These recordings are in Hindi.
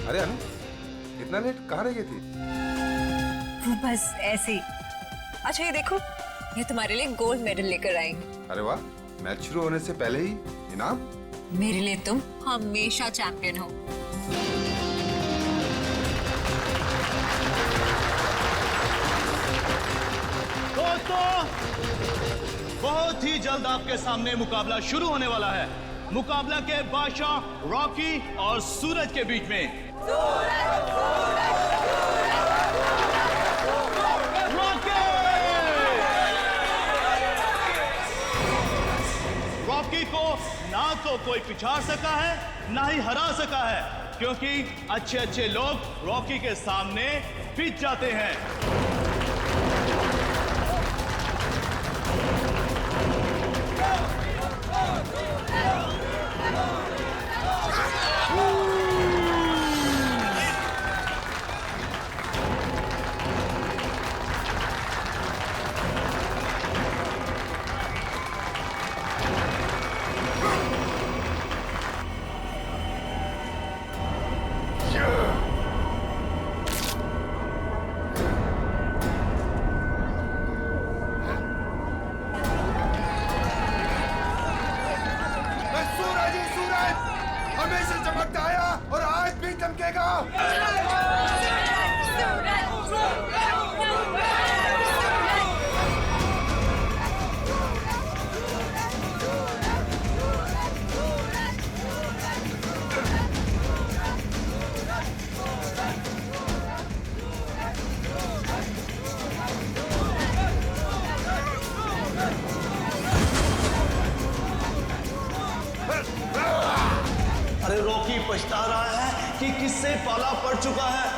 अरे अनु, इतना लेट कहाँ रह गई थी? वो बस ऐसे ही। अच्छा ये देखो, ये तुम्हारे लिए गोल्ड मेडल लेकर आई हूँ। अरे वाह, मैच शुरू होने से पहले ही इनाम? मेरे लिए तुम हमेशा चैंपियन हो। दोस्तों, बहुत ही जल्द आपके सामने मुकाबला शुरू होने वाला है। मुकाबला के बादशाह रॉकी और सूरज के बीच में। रॉकी को ना तो कोई पिछाड़ सका है ना ही हरा सका है, क्योंकि अच्छे अच्छे लोग रॉकी के सामने पिछ जाते हैं। हमेशा चमकता आया और आज भी चमकेगा। अरे रॉकी पछता रहा है कि किससे पाला पड़ चुका है।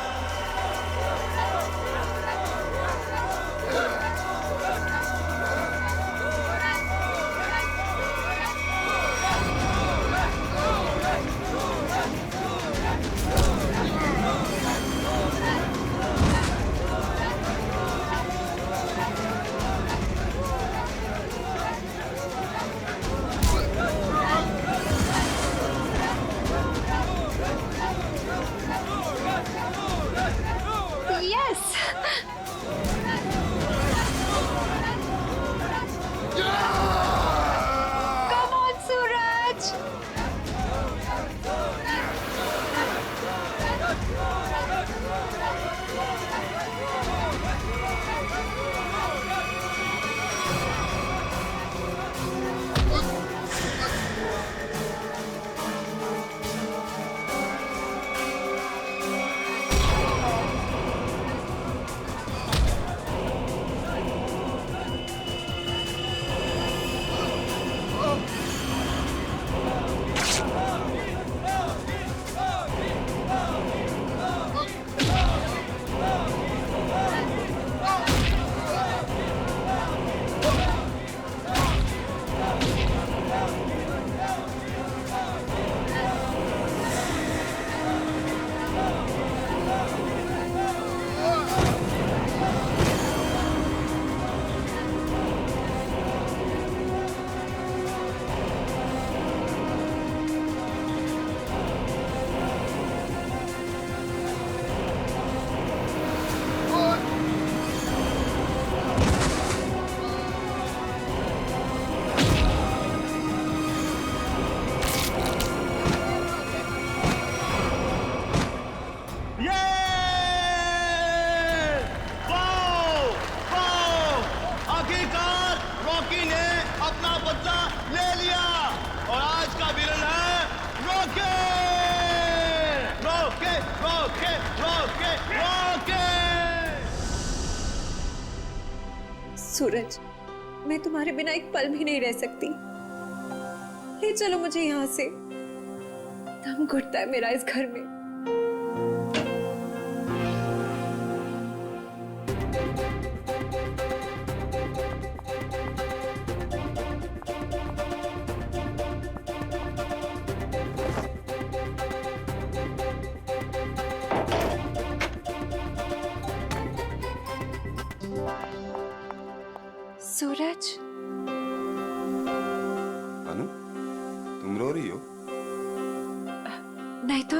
सूरज, मैं तुम्हारे बिना एक पल भी नहीं रह सकती। ले चलो मुझे यहाँ से, दम घुटता है मेरा इस घर में। सूरज, अनु, तुम रो रही हो? नहीं तो,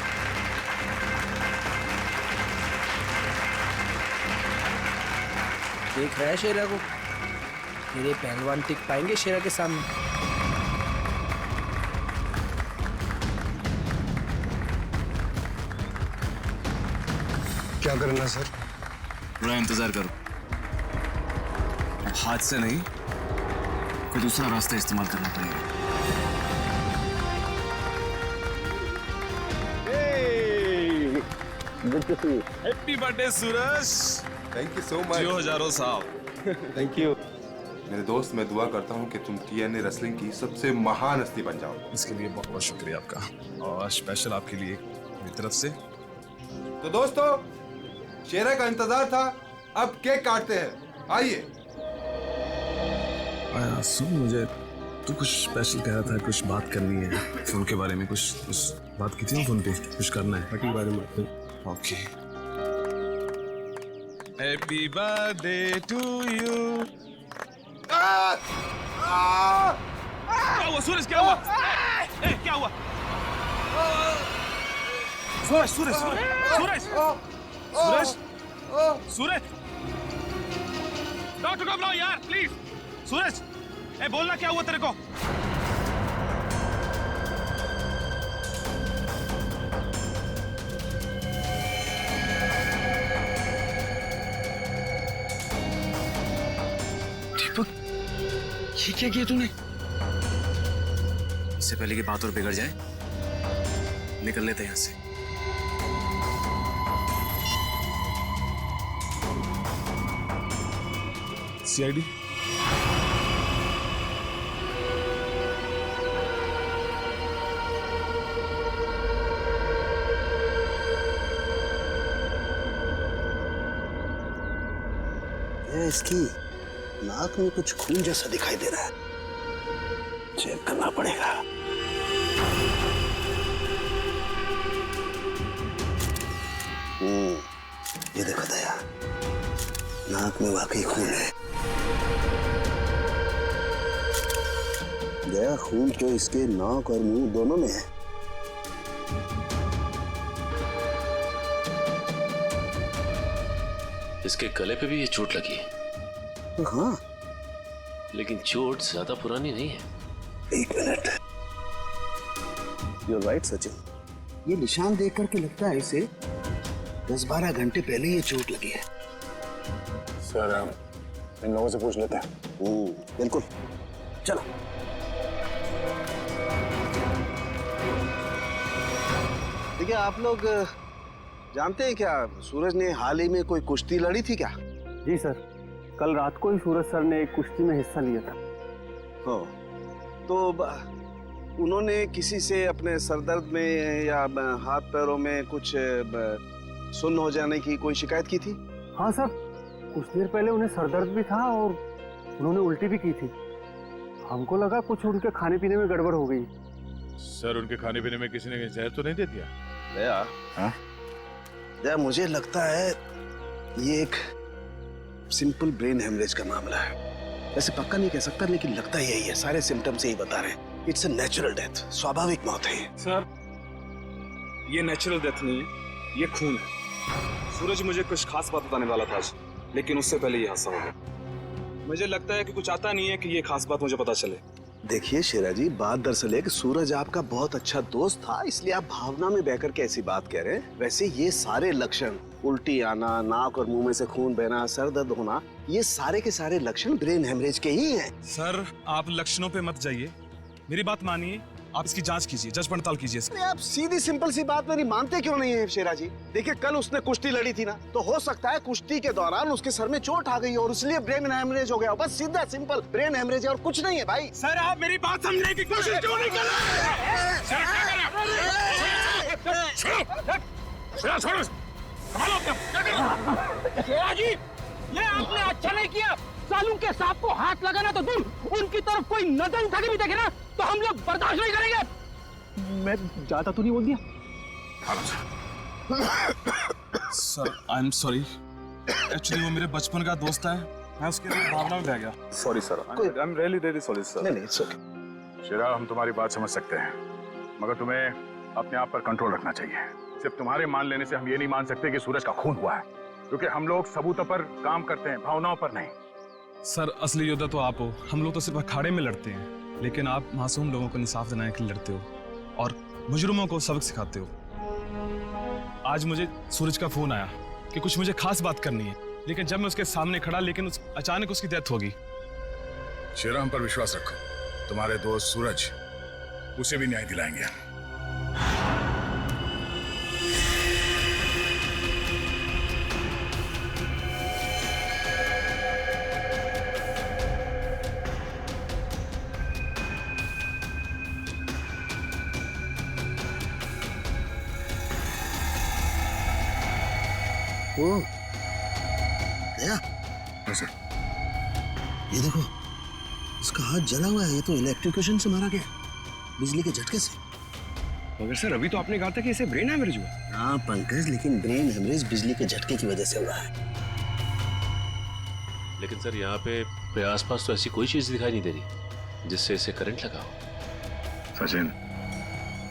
देख रहा है शेरा को? मेरे पहलवान टिक पाएंगे शेरा के सामने? क्या करना सर? थोड़ा इंतजार करो। हाथ से नहीं, कोई दूसरा रास्ता इस्तेमाल करना पड़ेगा। Happy birthday Suraj. Thank you so much. जियो हजारों साल। Thank you. मेरे दोस्त, मैं दुआ करता हूँ कि तुम TNA रेसलिंग की सबसे महान हस्ती बन जाओ। इसके लिए बहुत बहुत शुक्रिया आपका, और स्पेशल आपके लिए मेरी तरफ से। तो दोस्तों, शेरा का इंतजार था, अब केक काटते हैं। आइए। आया सुन, मुझे तू कुछ स्पेशल कह रहा था, कुछ बात करनी है फोन के बारे में। कुछ बात की थी ना फोन पे, कुछ करना है के बारे में। Okay. Happy birthday to you. क्या हुआ सूरज? क्या हुआ? क्या हुआ? सूरज सूरज सूरज सूरज सूरज, डॉक्टर को बुलाओ यार प्लीज। सूरज, बोलना क्या हुआ तेरे को? दीपक, ये क्या किया तूने? इससे पहले कि बात और बिगड़ जाए, निकल लेते हैं यहाँ से। CID इसकी नाक में कुछ खून जैसा दिखाई दे रहा है, चेक करना पड़ेगा। ये देखो दया, नाक में वाकई खून है। दया, खून तो इसके नाक और मुंह दोनों में है। इसके गले पे भी ये चोट लगी है। हाँ, लेकिन चोट ज्यादा पुरानी नहीं है। एक मिनट। You're right, Sachin. ये निशान देख करके लगता है इसे 10-12 घंटे पहले ये चोट लगी है। सर, इन लोगों से पूछ लेते हैं। बिल्कुल, चलो। देखिए, आप लोग जानते हैं क्या, सूरज ने हाल ही में कोई कुश्ती लड़ी थी क्या? जी सर, कल रात को ही सूरज सर ने एक कुश्ती में हिस्सा लिया था। हो, तो उन्होंने किसी से अपने सरदर्द में या हाथ पैरों में कुछ सुन्न हो जाने की कोई शिकायत की थी? हाँ सर, कुछ देर पहले उन्हें सरदर्द भी था और उन्होंने उल्टी भी की थी। हमको लगा कुछ उनके खाने पीने में गड़बड़ हो गई। सर, उनके खाने पीने में किसी ने जहर तो नहीं दे दिया? दया, हाँ? दया, मुझे लगता है ये एक सिंपल ब्रेन हेमरेज का मामला है। वैसे पक्का नहीं कह सकता, लेकिन लगता यही है। सारे सिम्टम्स यही बता रहे हैं। इट्स अ नेचुरल डेथ, स्वाभाविक मौत है। सर, ये नेचुरल डेथ नहीं है, ये खून है। सूरज मुझे कुछ खास बात बताने वाला था आज, लेकिन उससे पहले ये हादसा हो गया। मुझे लगता है कि कुछ आता नहीं है कि ये खास बात मुझे पता चले। देखिए शेरा जी, बात दरअसल है कि सूरज आपका बहुत अच्छा दोस्त था, इसलिए आप भावना में बहकर के ऐसी बात कह रहे हैं। वैसे ये सारे लक्षण, उल्टी आना, नाक और मुंह में से खून बहना, सर दर्द होना, ये सारे के सारे लक्षण ब्रेन हेमरेज के ही हैं। सर, आप लक्षणों पे मत जाइए, मेरी बात मानिए। आप इसकी जांच कीजिए, जांच पड़ताल कीजिए। अरे आप सीधी सिंपल सी बात मेरी मानते क्यों नहीं है शेरा जी? देखिए, कल उसने कुश्ती लड़ी थी ना, तो हो सकता है कुश्ती के दौरान उसके सर में चोट आ गई और इसलिए ब्रेन हेमरेज हो गया। बस सीधा सिंपल ब्रेन हेमरेज है और कुछ नहीं है भाई। सर, आप मेरी बात समझने की कोशिश क्यों नहीं कर रहे? ये आपने अच्छा नहीं किया। सालू के सांप को हाथ लगाना तो दूर, उनकी तरफ कोई नजर उठा के भी देखे ना तो हम लोग बर्दाश्त नहीं करेंगे। मैं ज्यादा तो नहीं बोल दिया? Sir, I am sorry. Actually वो मेरे बचपन का दोस्त है, मैं उसके लिए भावना में बह गया। Sorry sir, I am really sorry sir. नहीं, इट्स ओके। शेरा, हम तुम्हारी बात समझ सकते हैं, मगर तुम्हें अपने आप पर कंट्रोल रखना चाहिए। सिर्फ तुम्हारे मान लेने से हम ये नहीं मान सकते कि सूरज का खून हुआ है। क्योंकि हम लोग सबूतों पर काम करते हैं, भावनाओं पर नहीं। सर असली योद्धा तो आप हो, हम लोग तो सिर्फ अखाड़े में लड़ते हैं, लेकिन आप मासूम लोगों को इंसाफ दिलाने के लिए लड़ते हो और मुजरिमों को सबक सिखाते हो। आज मुझे सूरज का फोन आया कि कुछ मुझे खास बात करनी है, लेकिन जब मैं उसके सामने खड़ा, लेकिन अचानक उसकी डेथ होगी। शेरा, हम पर विश्वास रखो, तुम्हारे दोस्त सूरज उसे भी न्याय दिलाएंगे। ओ गया? ये देखो, इसका हाथ जला हुआ है। ये तो इलेक्ट्रिक्यूशन से मारा गया, बिजली के झटके से। मगर सर अभी तो आपने कहा था कि इसे ब्रेन हैमरेज हुआ। हाँ पंकज, लेकिन ब्रेन हेमरेज बिजली के झटके की वजह से हुआ है। लेकिन सर यहाँ पे आसपास तो ऐसी कोई चीज दिखाई नहीं दे रही जिससे इसे करंट लगा हो। सचिन,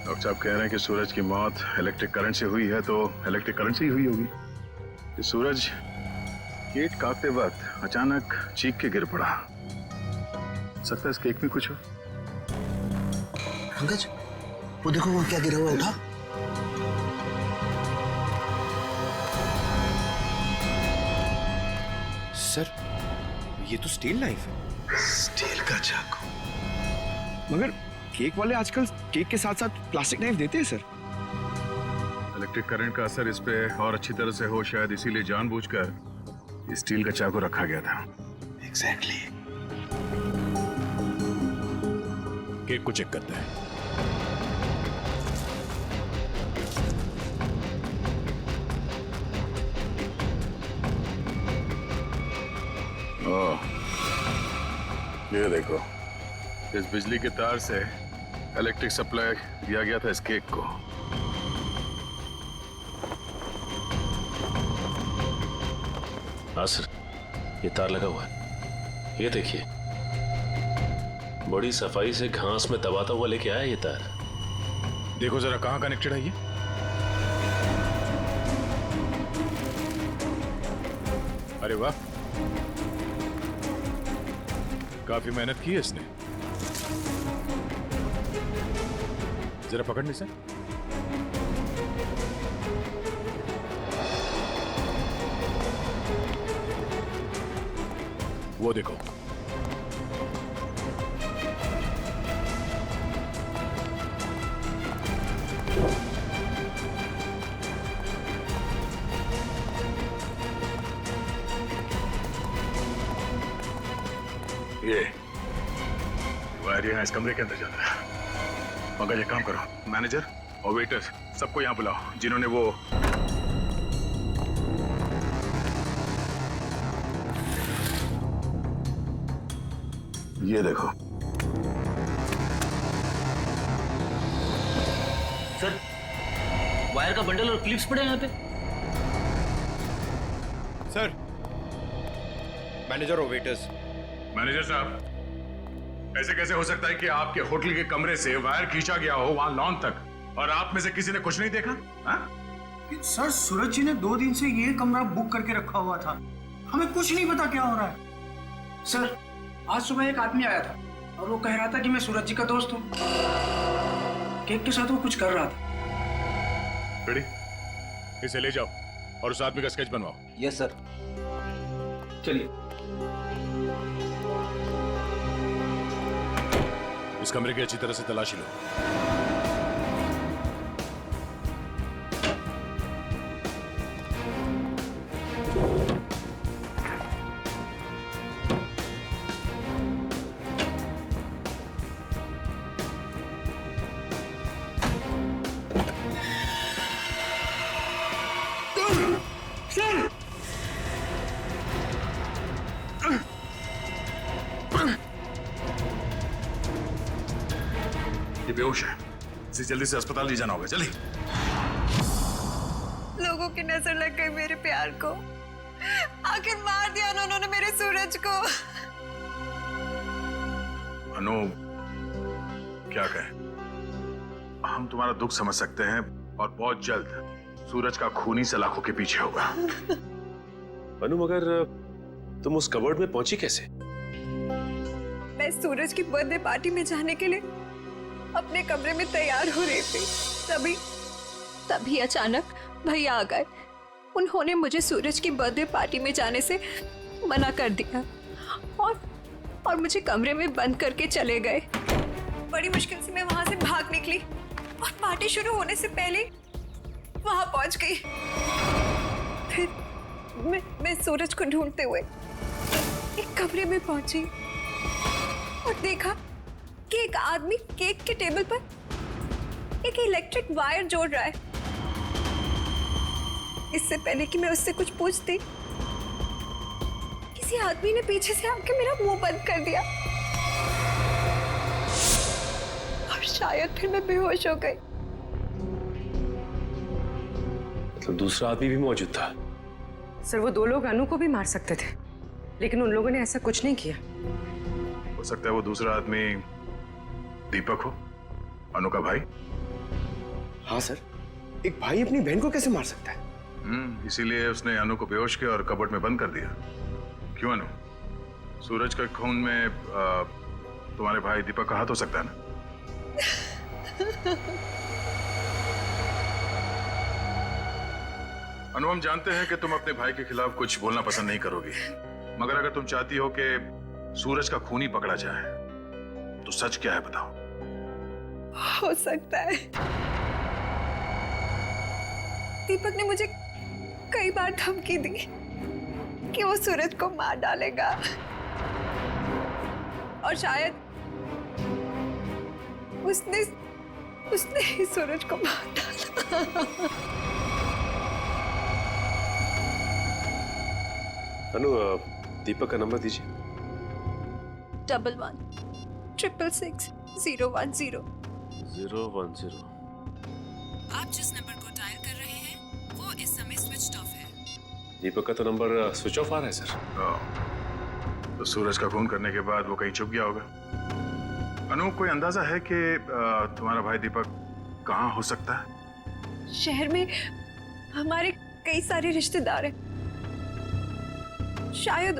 डॉक्टर साहब कह रहे हैं कि सूरज की मौत इलेक्ट्रिक करंट से हुई है, तो इलेक्ट्रिक करंट से ही हुई होगी। कि सूरज केक काटते वक्त अचानक चीख के गिर पड़ा। सकता है इस केक में कुछ हो। पंकज, वो देखो वो क्या गिरा हुआ, उठा। सर ये तो स्टील नाइफ है। स्टील का चाकू। मगर केक वाले आजकल केक के साथ साथ प्लास्टिक नाइफ देते हैं सर। इलेक्ट्रिक करंट का असर इस पे और अच्छी तरह से हो, शायद इसीलिए जानबूझकर स्टील का चाकू रखा गया था। एग्जैक्टली। केक को चेक करते हैं। ओह, ये देखो, इस बिजली के तार से इलेक्ट्रिक सप्लाई दिया गया था इस केक को। हाँ सर, ये तार लगा हुआ है। ये देखिए, बड़ी सफाई से घास में दबाता हुआ लेके आया ये तार। देखो जरा कहाँ कनेक्टेड है ये। अरे वाह, काफी मेहनत की है इसने। जरा पकड़ने से। वो देखो, ये वायर यहाँ इस कमरे के अंदर जाता है। मगर ये काम करो, मैनेजर और वेटर सबको यहाँ बुलाओ जिन्होंने वो ये देखो। सर, वायर का बंडल और क्लिप्स पड़े हैं यहाँ पे। सर, मैनेजर और वेटर्स। मैनेजर साहब, ऐसे कैसे हो सकता है कि आपके होटल के कमरे से वायर खींचा गया हो वहां लॉन तक, और आप में से किसी ने कुछ नहीं देखा? सर, सूरज जी ने 2 दिन से ये कमरा बुक करके रखा हुआ था, हमें कुछ नहीं पता क्या हो रहा है। सर, आज सुबह एक आदमी आया था और वो कह रहा था कि मैं सूरज जी का दोस्त हूँ। केक के साथ वो कुछ कर रहा था। रेडी? इसे ले जाओ और उस आदमी का स्केच बनवाओ। Yes sir. चलिए। इस कमरे की अच्छी तरह से तलाशी लो। ये बेहोश है, इसे जल्दी से अस्पताल ले जाना होगा। जल्दी। लोगों की नजर लग गई मेरे प्यार को, आखिर मार दिया उन्होंने मेरे सूरज को। अनु, क्या कहें, हम तुम्हारा दुख समझ सकते हैं और बहुत जल्द सूरज का खूनी सलाखों के पीछे होगा। अनु मगर तुम उस कबर्ड में पहुंची कैसे? मैं सूरज की बर्थडे पार्टी में जाने के लिए अपने कमरे में तैयार हो रही थी। तभी अचानक भैया आ गए। उन्होंने मुझे सूरज की बर्थडे पार्टी में जाने से मना कर दिया और मुझे कमरे में बंद करके चले गए। बड़ी मुश्किल से मैं वहां से भाग निकली और पार्टी शुरू होने से पहले वहां पहुंच गई। फिर मैं सूरज को ढूंढते हुए एक कमरे में पहुंची और देखा कि एक आदमी केक के टेबल पर एक इलेक्ट्रिक वायर जोड़ रहा है। इससे पहले कि मैं उससे कुछ पूछती, किसी आदमी ने पीछे से आके मेरा मुंह बंद कर दिया और शायद फिर मैं बेहोश हो गई। मतलब दूसरा आदमी भी मौजूद था? सर वो दो लोग अनु को भी मार सकते थे, लेकिन उन लोगों ने ऐसा कुछ नहीं किया। हो सकता है वो दूसरा आदमी दीपक हो, अनु का भाई। हाँ सर, एक भाई अपनी बहन को कैसे मार सकता है? इसीलिए उसने अनु को बेहोश किया और कबर्ड में बंद कर दिया। क्यों अनु, सूरज के खून में तुम्हारे भाई दीपक का हाथ हो सकता है ना? अनु, हम जानते हैं कि तुम अपने भाई के खिलाफ कुछ बोलना पसंद नहीं करोगी, मगर अगर तुम चाहती हो कि सूरज का खून ही पकड़ा जाए तो सच क्या है बताओ। हो सकता है दीपक ने मुझे कई बार धमकी दी कि वो सूरज को मार डालेगा और शायद उसने ही सूरज को मार डाला। अनु, दीपक का नंबर दीजिए। 11-666-010। आप जिस नंबर को डायल कर रहे हैं वो इस समय स्विच ऑफ है। दीपक का तो नंबर स्विच ऑफ आ रहा है सर। तो सूरज का खून करने के बाद वो कहीं छुप गया होगा। अनु, कोई अंदाजा है कि तुम्हारा भाई दीपक कहाँ हो सकता है? शहर में हमारे कई सारे रिश्तेदार हैं, शायद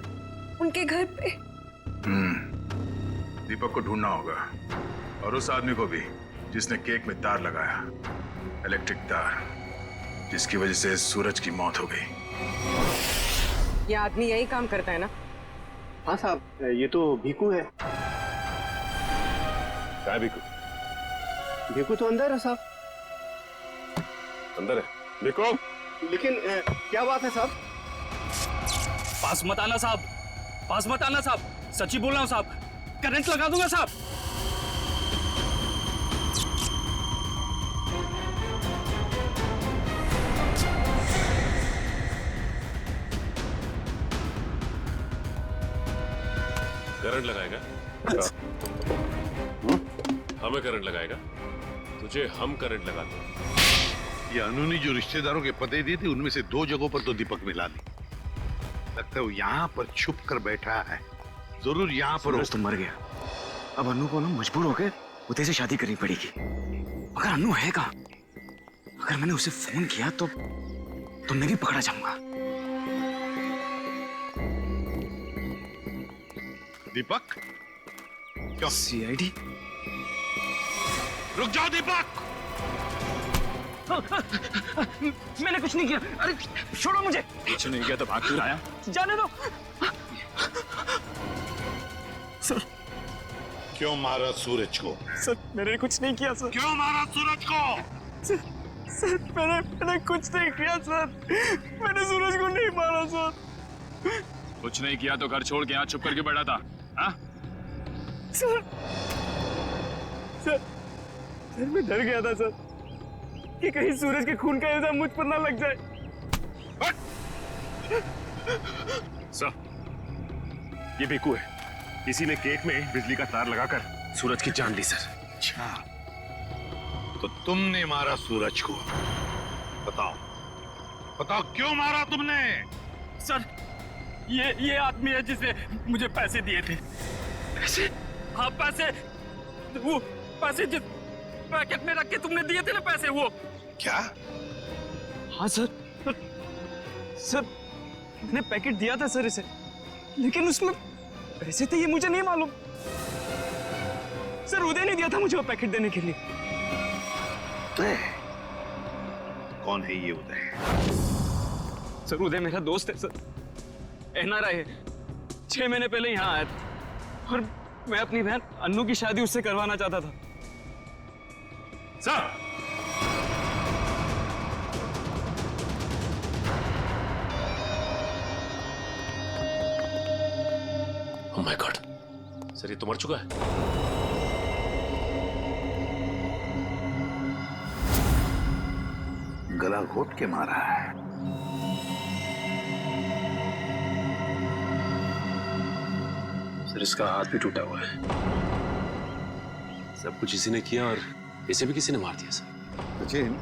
उनके घर पे। दीपक को ढूंढना होगा और उस आदमी को भी जिसने केक में तार लगाया, इलेक्ट्रिक तार, जिसकी वजह से सूरज की मौत हो गई। ये आदमी यही काम करता है ना? हाँ साहब, ये तो भीकू है। क्या है भीकू? भीकू तो अंदर है साहब। अंदर है भीकू? लेकिन क्या बात है साहब? पास मत आना साहब, पास मत आना साहब, सच्ची बोल रहा हूं साहब, करंट लगा दूंगा साहब। करंट लगाएगा? हमें करंट लगाएगा? तुझे हम करंट लगाते हैं। ये अनु ने जो रिश्तेदारों के पते दिए थे उनमें से 2 जगहों पर तो दीपक मिला ली। लगता है वो यहाँ पर छुप कर बैठा है। जरूर यहाँ पर सूरज तो मर गया। अब अनु को ना मजबूर होकर उदय से शादी करनी पड़ेगी। अगर अनु है कहाँ? अगर मैंने उसे फोन किया तो मैं भी पकड़ा जाऊंगा। दीपक? क्यों? सीआईडी? रुक जाओ दीपक! मैंने कुछ नहीं किया। अरे छोड़ो मुझे। कुछ नहीं किया तो भाग क्यों आया? जाने दो। सर, क्यों मारा सूरज को? सर मैंने कुछ नहीं किया सर। क्यों मारा सूरज को? सर मैंने कुछ नहीं किया सर। मैंने सूरज को नहीं मारा सर। कुछ नहीं किया तो घर छोड़ के यहाँ चुप करके बैठा था? हाँ? सर मैं डर गया था सर कि कहीं सूरज के खून का इल्जाम मुझ पर ना लग जाए। सर, ये भीकू है। इसी ने केक में बिजली का तार लगाकर सूरज की जान ली सर। अच्छा, तो तुमने मारा सूरज को? बताओ क्यों मारा तुमने? सर ये आदमी है जिसने मुझे पैसे दिए थे। पैसे? हाँ पैसे, वो पैसे जिस पैकेट में रख के तुमने दिए थे ना पैसे, वो। क्या? हाँ सर मैंने पैकेट दिया था सर इसे, लेकिन उसमें पैसे थे ये मुझे नहीं मालूम। सर उदय ने दिया था मुझे वो पैकेट देने के लिए। कौन है ये उदय? सर उदय मेरा दोस्त है सर, एनआरआई है। 6 महीने पहले यहाँ आया था और मैं अपनी बहन अन्नू की शादी उससे करवाना चाहता था। Sir oh my God, sir ये तो मर चुका है। गला घोट के मारा है। सर इसका हाथ भी टूटा हुआ है। सब कुछ इसी ने किया और इसे भी किसी ने मार दिया सर। सचिन,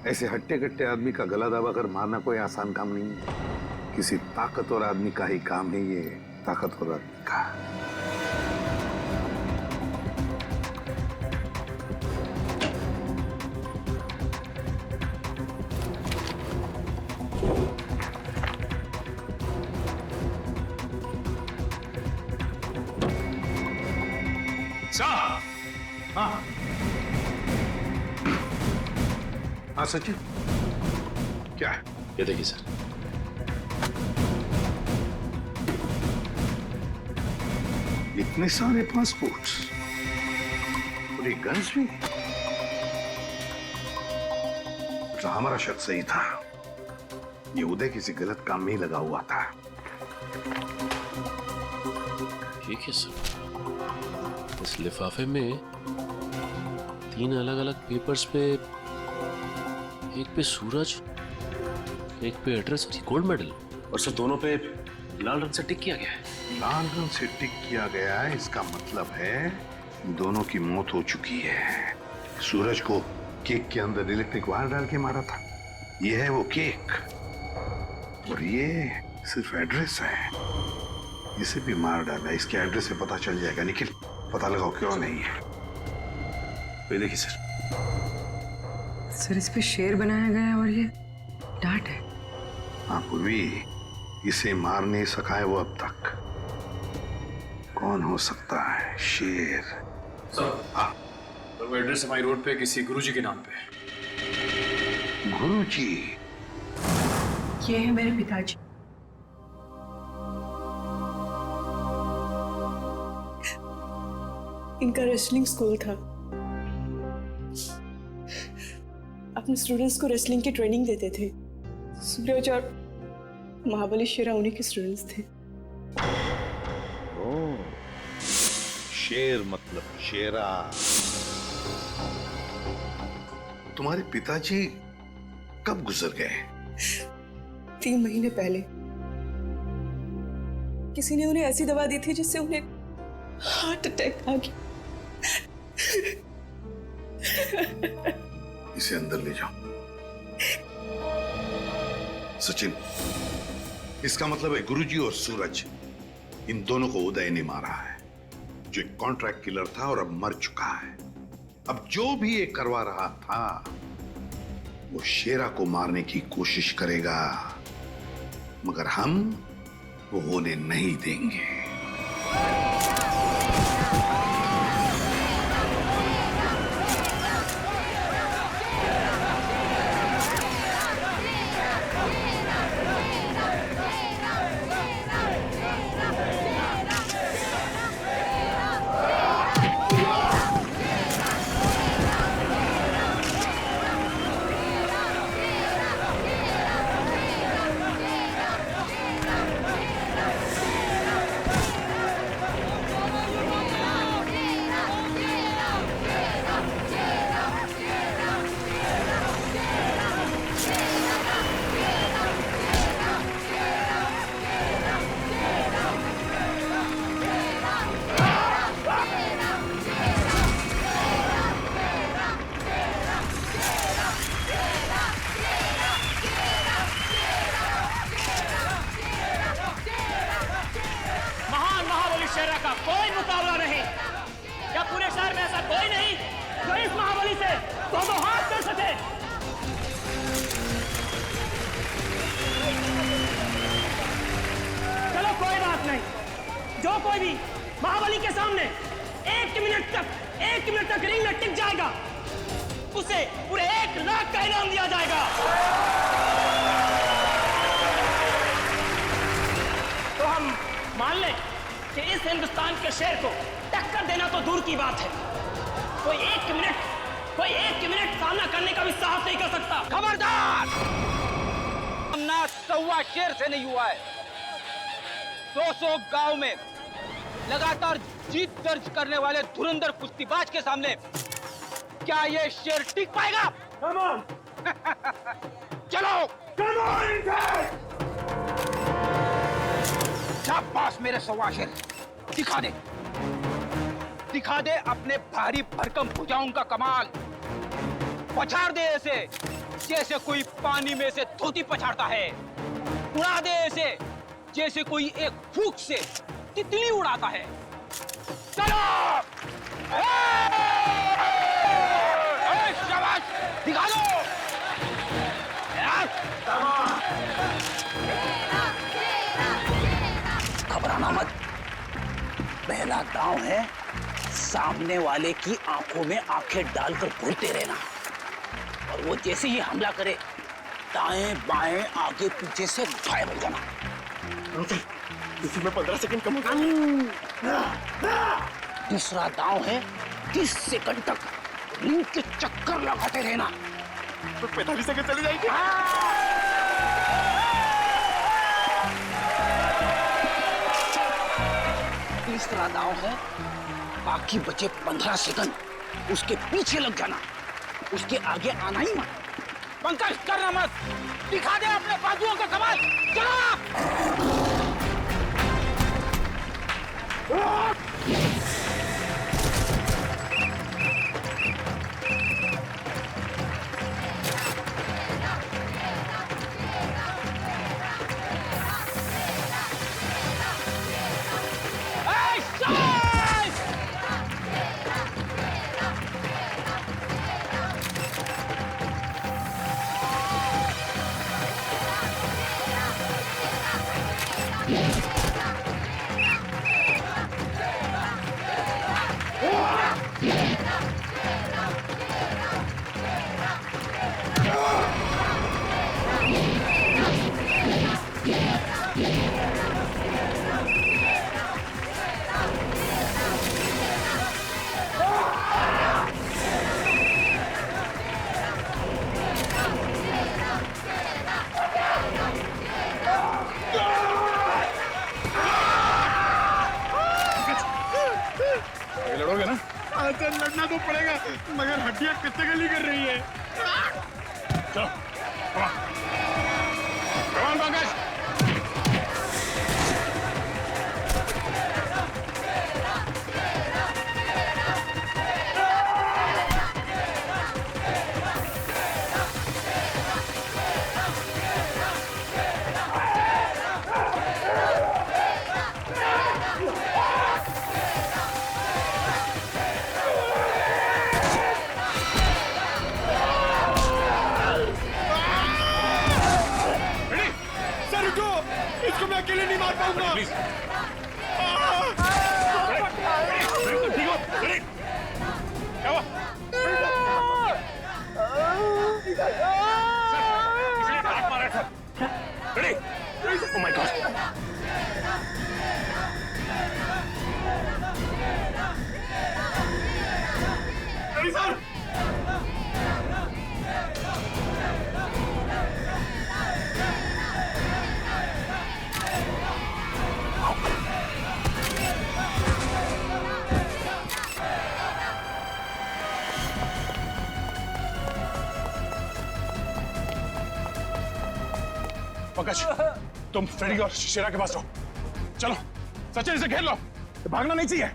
ऐसे हट्टे कट्टे आदमी का गला दबा कर मारना कोई आसान काम नहीं है। किसी ताकतवर आदमी का ही काम है ये, ताकतवर आदमी का। हाँ हाँ सचिन, क्या है? ये देखिए सर, इतने सारे पासपोर्ट्स और ये गन्स भी। तो हमारा शक सही था, ये उदय किसी गलत काम में ही लगा हुआ था। ठीक है सर, इस लिफाफे में 3 अलग-अलग पेपर्स पे, एक पे सूरज, एक पे एड्रेस और गोल्ड मेडल, और सर दोनों पे लाल रंग से टिक किया गया है। लाल रंग से टिक किया गया है, इसका मतलब है दोनों की मौत हो चुकी है। सूरज को केक के अंदर इलेक्ट्रिक वायर डाल के मारा था, ये है वो केक, और ये सिर्फ एड्रेस है, इसे भी मार डाला। इसके एड्रेस से पता चल जाएगा। निखिल, पता लगाओ क्यों नहीं है। ये देखिए सर इस पे शेर बनाया गया है और ये डांट है। हाँ पूर्वी, इसे मार नहीं सका है वो अब तक। कौन हो सकता है? शेर। सर हाँ, वो एड्रेस हमारी रोड पे किसी गुरुजी के नाम पे। गुरुजी? ये है मेरे पिताजी। इनका रेसलिंग स्कूल था। अपने स्टूडेंट्स को रेसलिंग की ट्रेनिंग देते थे। सूरज और महाबली शेरा उन्हीं के स्टूडेंट्स थे। ओह, शेर मतलब शेरा। तुम्हारे पिताजी कब गुजर गए? 3 महीने पहले। किसी ने उन्हें ऐसी दवा दी थी जिससे उन्हें हार्ट अटैक आ गया। इसे अंदर ले जाओ। सचिन, इसका मतलब है गुरुजी और सूरज, इन दोनों को उदय ने मारा है, जो एक कॉन्ट्रैक्ट किलर था और अब मर चुका है। अब जो भी ये करवा रहा था वो शेरा को मारने की कोशिश करेगा, मगर हम वो होने नहीं देंगे। कोई मुकाबला नहीं। क्या पूरे शहर में ऐसा कोई नहीं जो इस महाबली से दो हाथ दे सके? जो कोई भी महाबली के सामने 1 मिनट तक रिंग में टिक जाएगा उसे पूरे 1 लाख का इनाम दिया जाएगा। तो हम मान लें कि इस हिंदुस्तान के शेर को टक्कर देना तो दूर की बात है, कोई एक मिनट सामना करने का भी साहस नहीं कर सकता। खबरदार! सामना 1.25 शेर से नहीं हुआ है। 200 गांव में लगातार जीत दर्ज करने वाले धुरंधर कुश्तीबाज के सामने क्या ये शेर टिक पाएगा? चलो शाबाश मेरे 1.25 शेर, दिखा दे अपने भारी भरकम भुजाओं का कमाल। पछाड़ दे ऐसे जैसे कोई पानी में से धोती पछाड़ता है, उड़ा दे ऐसे जैसे कोई एक फूंक से तितली उड़ाता है। चलो शाबाश, दिखा दो। घबराना मत, पहला दांव है सामने वाले की आंखों में आंखें डालकर घूरते रहना, और वो जैसे ही हमला करे दाएं बाएं आगे पीछे से गायब हो जाना। इसी में 15 सेकंड कम होगा। दूसरा दांव है 30 सेकंड तक रिंग के चक्कर लगाते रहना। तो 45 सेकंड चली जाएगी। तीसरा दांव है बाकी बचे 15 सेकंड उसके पीछे लग जाना, उसके आगे आना ही मत। पंकज करना मत, दिखा दे अपने बाजुओं का कमाल। चलो लड़ोगे ना? अच्छा लड़ना तो पड़ेगा, मगर हड्डियां कितने गली कर रही है। चलो कमान पंकज। इसको मैं अकेले नहीं मार पाऊंगा। प्लीज क्या हुआ? Ready? Oh my God. Ready sir? Pankaj, तुम फ्रेडी और शेरा के पास रहो। चलो सचिन इसे घेर लो, भागना नहीं चाहिए।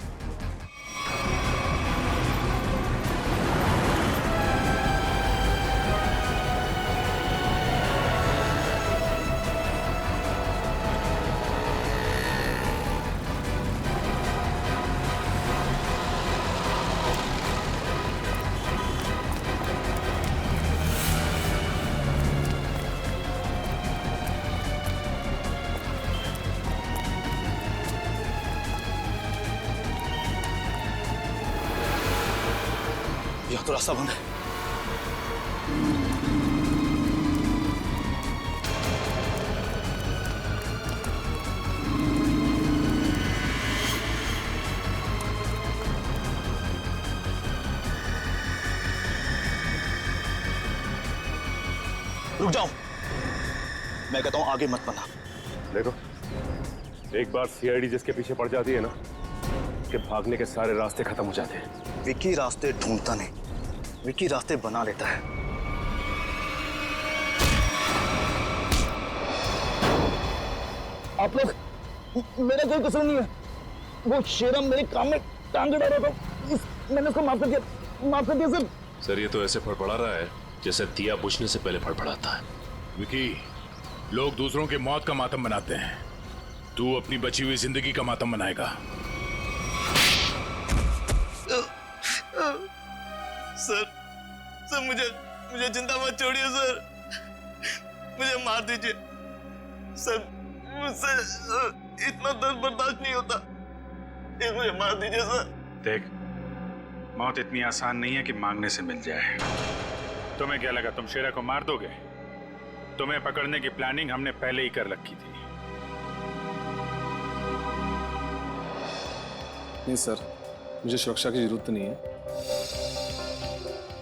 यहाँ तो रास्ता बंद है। रुक जाओ, मैं कहता हूं आगे मत बढ़ना। देखो, एक बार सीआईडी जिसके पीछे पड़ जाती है ना, कि भागने के सारे रास्ते खत्म हो जाते हैं। विक्की रास्ते ढूंढता नहीं, विक्की रास्ते बना लेता है। आप लोग, मेरा कोई कसूर नहीं है। वो शेरा मेरे काम में टांग अड़ा रहा था, मैंने उसको माफ कर दिया सर। सर ये तो ऐसे फड़फड़ा रहा है जैसे दिया बुझने से पहले फड़फड़ाता है। विकी, लोग दूसरों की मौत का मातम मनाते हैं, तू अपनी बची हुई जिंदगी का मातम मनाएगा। सर मुझे जिंदा मत छोड़िए सर, मुझे मार दीजिए सर, मुझसे इतना दर्द बर्दाश्त नहीं होता, मुझे मार दीजिए सर। देख, मौत इतनी आसान नहीं है कि मांगने से मिल जाए। तुम्हें क्या लगा तुम शेरा को मार दोगे? तुम्हें पकड़ने की प्लानिंग हमने पहले ही कर रखी थी। नहीं सर, मुझे सुरक्षा की जरूरत नहीं है।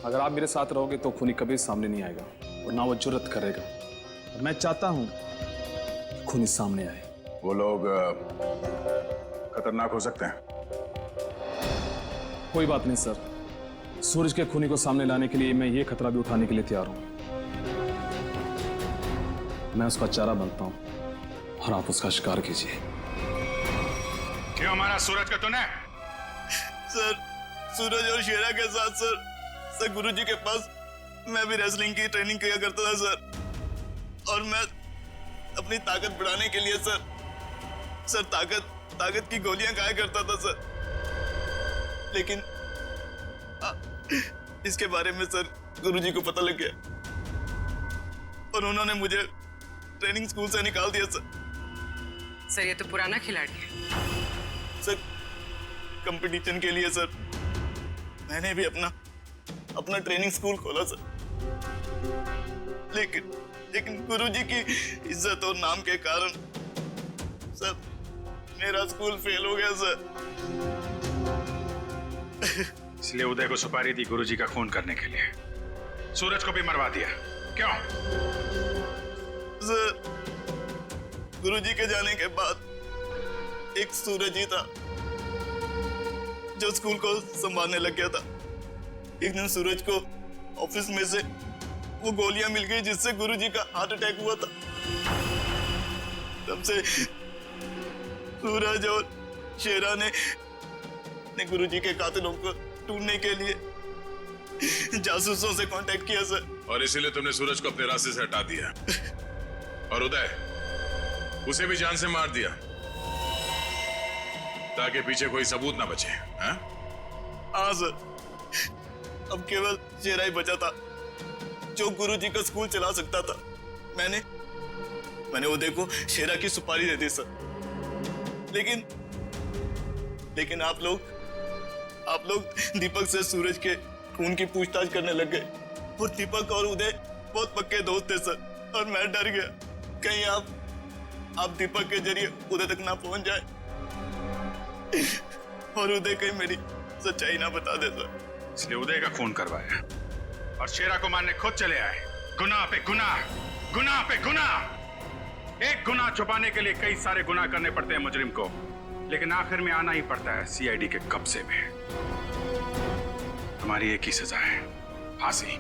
अगर आप मेरे साथ रहोगे तो खूनी कभी सामने नहीं आएगा और ना वो जुर्रत करेगा। और मैं चाहता हूं कि खूनी सामने आए। वो लोग खतरनाक हो सकते हैं। कोई बात नहीं सर, सूरज के खूनी को सामने लाने के लिए मैं ये खतरा भी उठाने के लिए तैयार हूं। मैं उसका चारा बनता हूं और आप उसका शिकार कीजिए। क्यों मारा सूरज का तूने? सर, सूरज और शेरा के साथ सर गुरुजी के पास मैं भी रेसलिंग की ट्रेनिंग किया करता था सर, और मैं अपनी ताकत बढ़ाने के लिए सर ताकत की गोलियां खाया करता था सर। लेकिन इसके बारे में सर गुरुजी को पता लग गया और उन्होंने मुझे ट्रेनिंग स्कूल से निकाल दिया सर। ये तो पुराना खिलाड़ी है सर। कंपटीशन के लिए सर मैंने भी अपना ट्रेनिंग स्कूल खोला सर, लेकिन गुरुजी की इज्जत और नाम के कारण सर मेरा स्कूल फेल हो गया सर। इसलिए उदय को सुपारी दी गुरुजी का खून करने के लिए, सूरज को भी मरवा दिया। क्यों? सर, गुरुजी के जाने के बाद एक सूरज ही था जो स्कूल को संभालने लग गया था। एक दिन सूरज को ऑफिस में से वो गोलियां मिल गई जिससे गुरुजी का हार्ट अटैक हुआ था। तब से सूरज और शेरा ने गुरुजी के कातिलों को ढूंढने के लिए जासूसों से कांटेक्ट किया सर। और इसीलिए तुमने सूरज को अपने रास्ते से हटा दिया और उदय उसे भी जान से मार दिया ताकि पीछे कोई सबूत ना बचे। हाँ सर, अब केवल शेरा ही बचा था जो गुरुजी का स्कूल चला सकता था। मैंने उदय को शेरा की सुपारी दे दी सर, लेकिन आप लोग दीपक से सूरज के खून की पूछताछ करने लग गए। और दीपक और उदय बहुत पक्के दोस्त थे सर, और मैं डर गया कहीं आप दीपक के जरिए उदय तक ना पहुंच जाए और उदय कहीं मेरी सच्चाई ना बता दे सर। इसलिए उदय का खून करवाया और शेरा को मारने खुद चले आए। गुनाह पे गुनाह, गुनाह पे गुनाह। एक गुनाह छुपाने के लिए कई सारे गुनाह करने पड़ते हैं मुजरिम को, लेकिन आखिर में आना ही पड़ता है सीआईडी के कब्जे में। हमारी एक ही सजा है, फांसी।